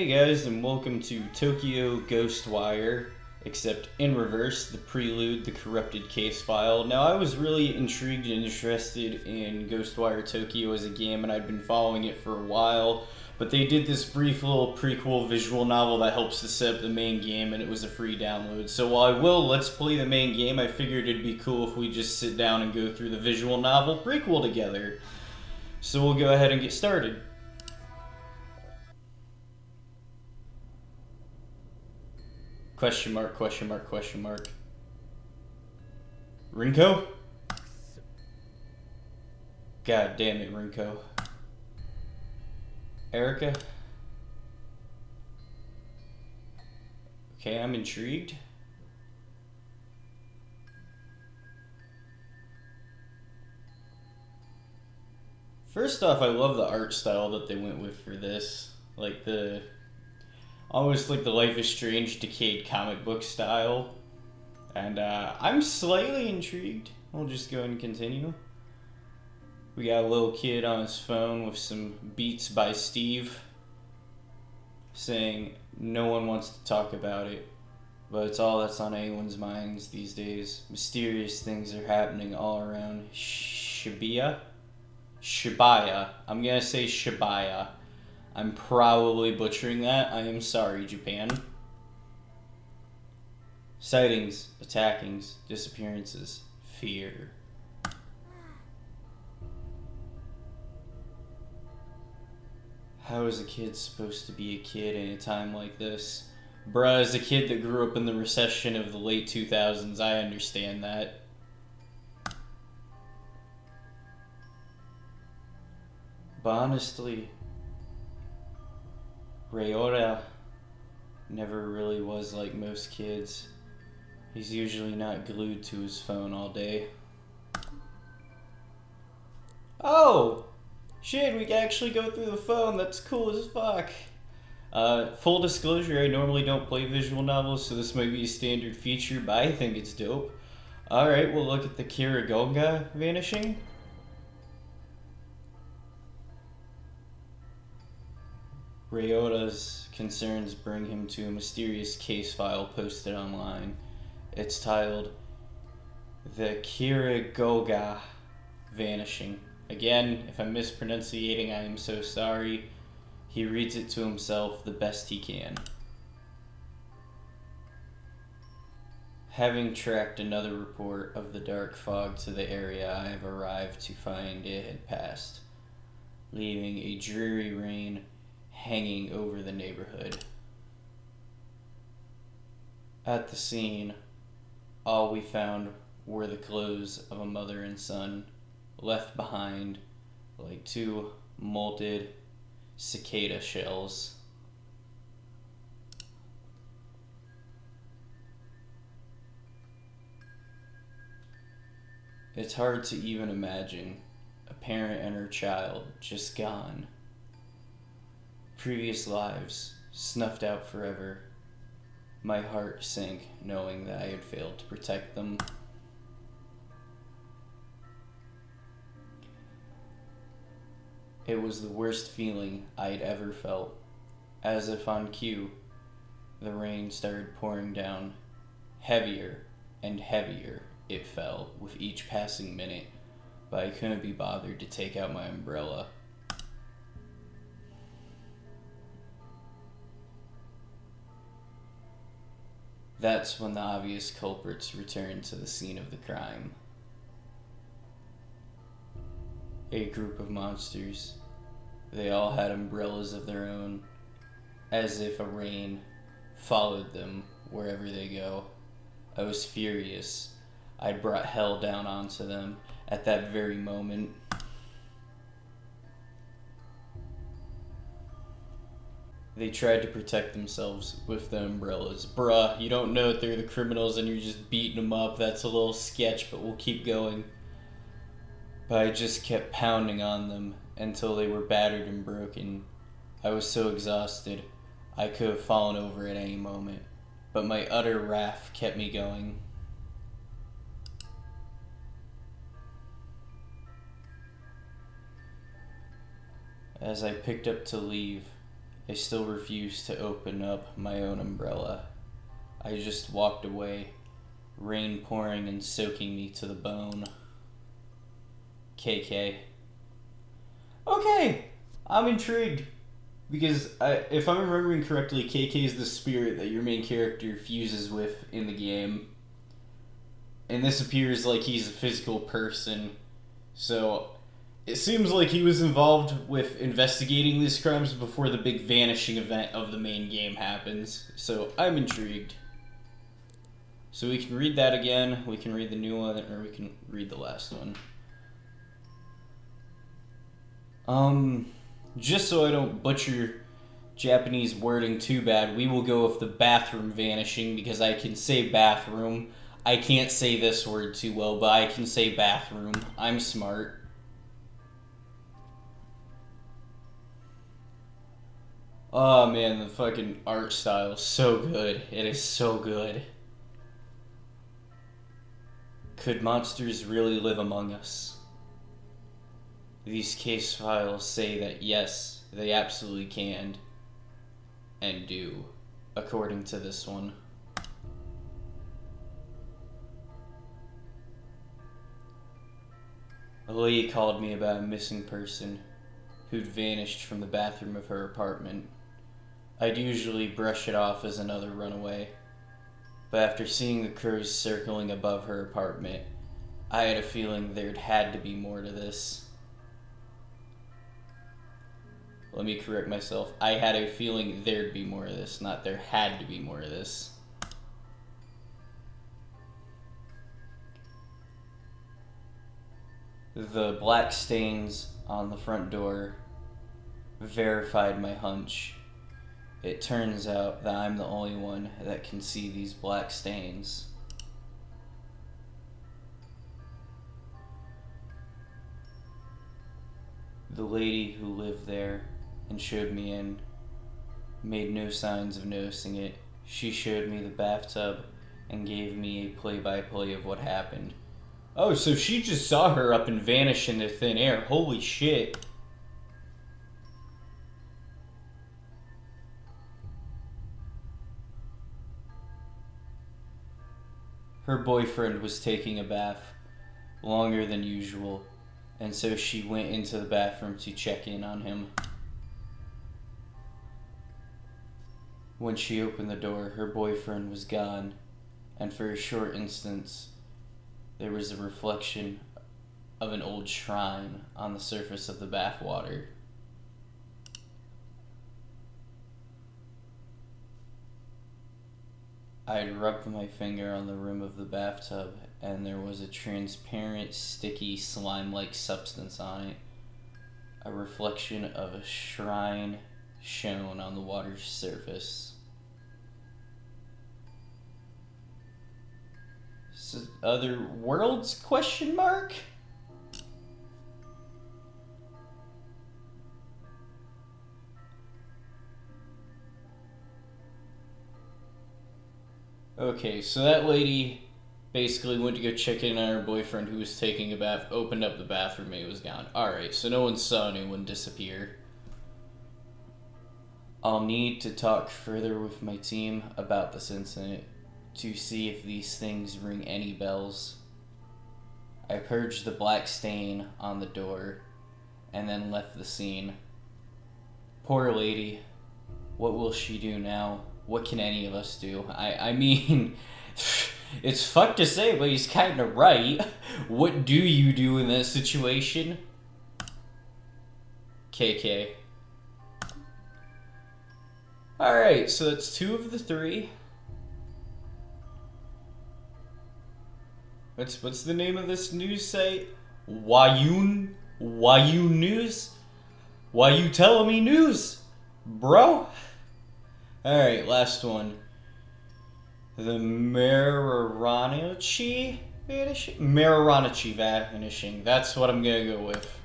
Hey guys, and welcome to Tokyo Ghostwire, except in reverse, the prelude, the corrupted case file. Now, I was really intrigued and interested in Ghostwire Tokyo as a game, and I'd been following it for a while, but they did this brief little prequel visual novel that helps to set up the main game, and it was a free download. So while I will let's play the main game, I figured it'd be cool if we just sit down and go through the visual novel prequel together. So we'll go ahead and get started. Question mark, question mark, question mark. Rinko? God damn it, Rinko. Erica? Okay, I'm intrigued. First off, I love the art style that they went with for this. Like almost like the Life is Strange decayed comic book style. And I'm slightly intrigued. We'll just go ahead and continue. We got a little kid on his phone with some beats by Steve saying no one wants to talk about it, but it's all that's on anyone's minds these days. Mysterious things are happening all around Shibuya. I'm gonna say Shibuya. I'm probably butchering that. I am sorry, Japan. Sightings, attackings, disappearances, fear. How is a kid supposed to be a kid in a time like this? Bruh, as a kid that grew up in the recession of the late 2000s, I understand that. But honestly, Ryota never really was like most kids. He's usually not glued to his phone all day. Oh! Shit, we can actually go through the phone. That's cool as fuck. Full disclosure, I normally don't play visual novels, so this might be a standard feature, but I think it's dope. Alright, we'll look at the Kirigonga vanishing. Ryota's concerns bring him to a mysterious case file posted online. It's titled, The Kirigoga Vanishing. Again, if I'm mispronunciating, I am so sorry. He reads it to himself the best he can. Having tracked another report of the dark fog to the area, I have arrived to find it had passed, leaving a dreary rain hanging over the neighborhood. At the scene, all we found were the clothes of a mother and son, left behind like two molted cicada shells. It's hard to even imagine a parent and her child just gone. Previous lives snuffed out forever. My heart sank knowing that I had failed to protect them. It was the worst feeling I had ever felt. As if on cue, the rain started pouring down. Heavier and heavier it fell with each passing minute, but I couldn't be bothered to take out my umbrella. That's when the obvious culprits returned to the scene of the crime. A group of monsters. They all had umbrellas of their own, as if a rain followed them wherever they go. I was furious. I'd brought hell down onto them at that very moment. They tried to protect themselves with the umbrellas. Bruh, you don't know that they're the criminals and you're just beating them up. That's a little sketch, but we'll keep going. But I just kept pounding on them until they were battered and broken. I was so exhausted, I could have fallen over at any moment, but my utter wrath kept me going. As I picked up to leave, I still refuse to open up my own umbrella. I just walked away, rain pouring and soaking me to the bone. KK. Okay, I'm intrigued. Because if I'm remembering correctly, KK is the spirit that your main character fuses with in the game. And this appears like he's a physical person. So it seems like he was involved with investigating these crimes before the big vanishing event of the main game happens. So I'm intrigued. So we can read that again, we can read the new one, or we can read the last one. Just so I don't butcher Japanese wording too bad, we will go with the bathroom vanishing, because I can say bathroom. I can't say this word too well, but I can say bathroom. I'm smart. Oh man, the fucking art style is so good. It is so good. Could monsters really live among us? These case files say that yes, they absolutely can. And do, according to this one. A lady called me about a missing person who'd vanished from the bathroom of her apartment. I'd usually brush it off as another runaway, but after seeing the crows circling above her apartment, I had a feeling there'd had to be more to this. Let me correct myself. I had a feeling there'd be more of this, not there had to be more of this. The black stains on the front door verified my hunch. It turns out that I'm the only one that can see these black stains. The lady who lived there and showed me in made no signs of noticing it. She showed me the bathtub and gave me a play-by-play of what happened. Oh, so she just saw her up and vanish into thin air. Holy shit. Her boyfriend was taking a bath longer than usual, and so she went into the bathroom to check in on him. When she opened the door, her boyfriend was gone, and for a short instant, there was a reflection of an old shrine on the surface of the bathwater. I rubbed my finger on the rim of the bathtub, and there was a transparent, sticky, slime-like substance on it. A reflection of a shrine shone on the water's surface. Other worlds, question mark? Okay, so that lady basically went to go check in on her boyfriend who was taking a bath, opened up the bathroom, and he was gone. Alright, so no one saw anyone disappear. I'll need to talk further with my team about this incident to see if these things ring any bells. I purged the black stain on the door and then left the scene. Poor lady. What will she do now? What can any of us do? I mean, it's fucked to say, but he's kind of right. What do you do in that situation? KK. Alright, so that's 2 of the 3. What's the name of this news site? Wayun News? Why you telling me news, bro? Alright, last one. The Mararanachi vanishing? Mararanachi vanishing. That's what I'm gonna go with.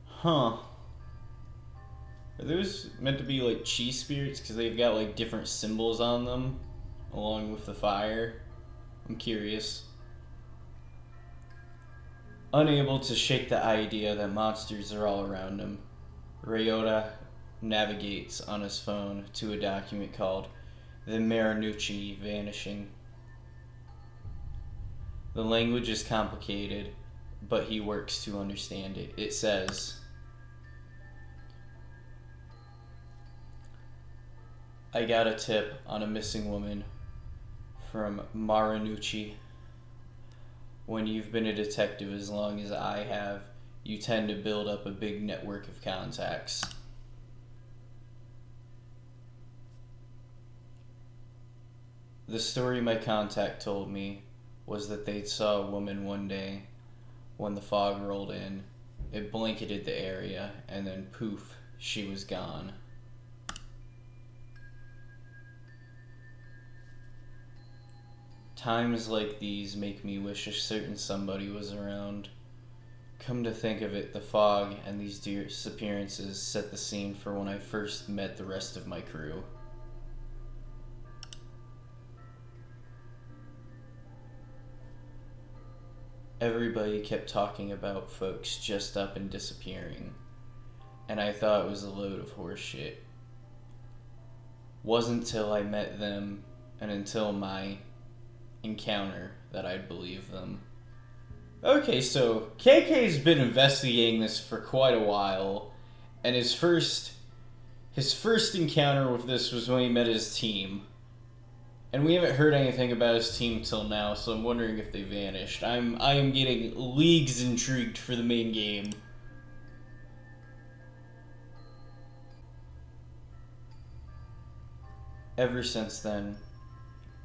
Huh. Are those meant to be like chi spirits? Because they've got like different symbols on them along with the fire. I'm curious. Unable to shake the idea that monsters are all around him, Ryota navigates on his phone to a document called The Marinucci Vanishing. The language is complicated, but he works to understand it. It says, I got a tip on a missing woman from Marinucci. When you've been a detective as long as I have, you tend to build up a big network of contacts. The story my contact told me was that they saw a woman one day when the fog rolled in. It blanketed the area, and then poof, she was gone. Times like these make me wish a certain somebody was around. Come to think of it, the fog and these disappearances set the scene for when I first met the rest of my crew. Everybody kept talking about folks just up and disappearing, and I thought it was a load of horseshit. Wasn't till I met them and until my encounter that I'd believe them. Okay, so KK's been investigating this for quite a while, and his first encounter with this was when he met his team. And we haven't heard anything about his team till now, so I'm wondering if they vanished. I am getting leagues intrigued for the main game. Ever since then,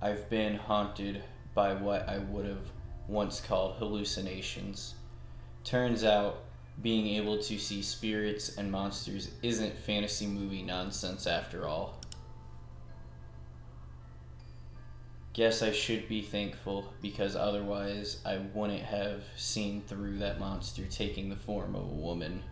I've been haunted by what I would have once called hallucinations. Turns out, being able to see spirits and monsters isn't fantasy movie nonsense after all. Guess I should be thankful, because otherwise I wouldn't have seen through that monster taking the form of a woman.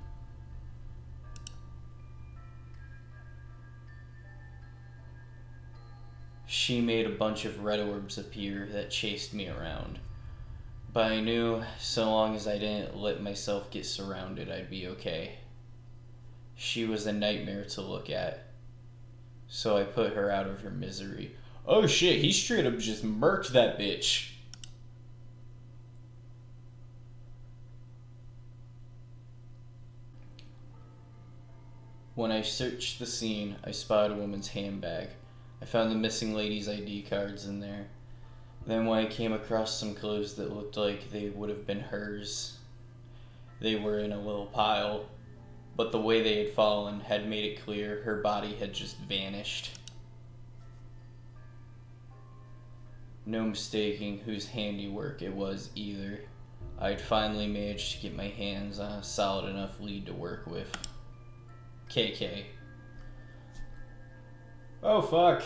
She made a bunch of red orbs appear that chased me around. But I knew so long as I didn't let myself get surrounded, I'd be okay. She was a nightmare to look at, so I put her out of her misery. Oh shit, he straight up just murked that bitch. When I searched the scene, I spotted a woman's handbag. I found the missing lady's ID cards in there. Then when I came across some clothes that looked like they would have been hers, they were in a little pile, but the way they had fallen had made it clear her body had just vanished. No mistaking whose handiwork it was either. I'd finally managed to get my hands on a solid enough lead to work with. KK. Oh fuck.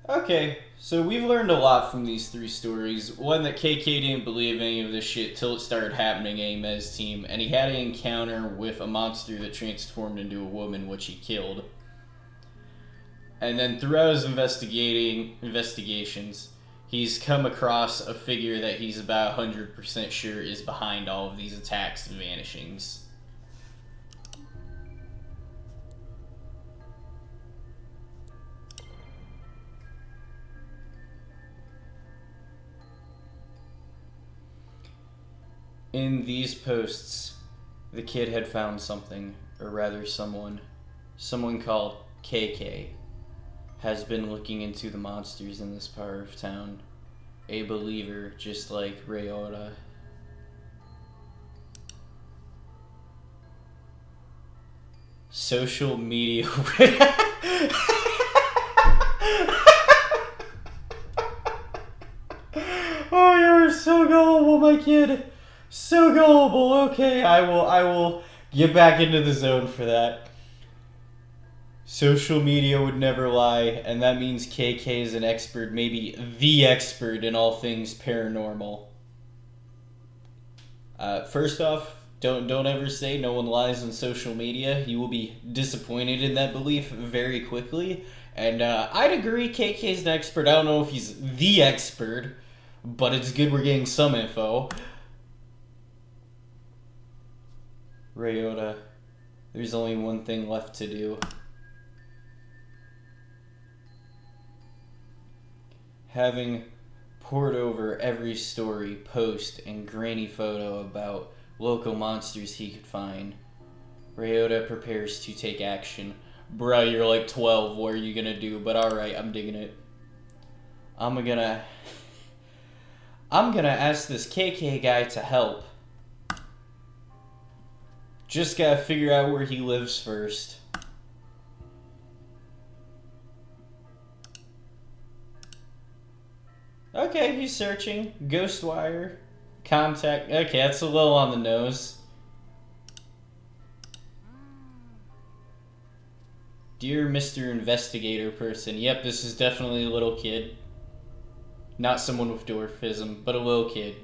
Okay, so we've learned a lot from these three stories. One, that KK didn't believe any of this shit till it started happening in Amez's team, and he had an encounter with a monster that transformed into a woman, which he killed. And then throughout his investigations, he's come across a figure that he's about 100% sure is behind all of these attacks and vanishings. In these posts, the kid had found something, or rather someone called KK, has been looking into the monsters in this part of town. A believer, just like Ryota. Social media. Oh, you're so gullible, my kid. So gullible. Okay, I will get back into the zone for that. Social media would never lie, and that means KK is an expert, maybe the expert in all things paranormal. First off, don't ever say no one lies on social media. You will be disappointed in that belief very quickly. And I'd agree KK is an expert. I don't know if he's the expert, but it's good we're getting some info. Ryota, there's only one thing left to do. Having poured over every story, post, and granny photo about local monsters he could find, Ryota prepares to take action. Bruh, you're like 12, what are you gonna do? But alright, I'm digging it. I'm gonna ask this KK guy to help. Just gotta figure out where he lives first. Okay, he's searching. Ghostwire. Contact. Okay, that's a little on the nose. Dear Mr. Investigator person. Yep, this is definitely a little kid. Not someone with dwarfism, but a little kid.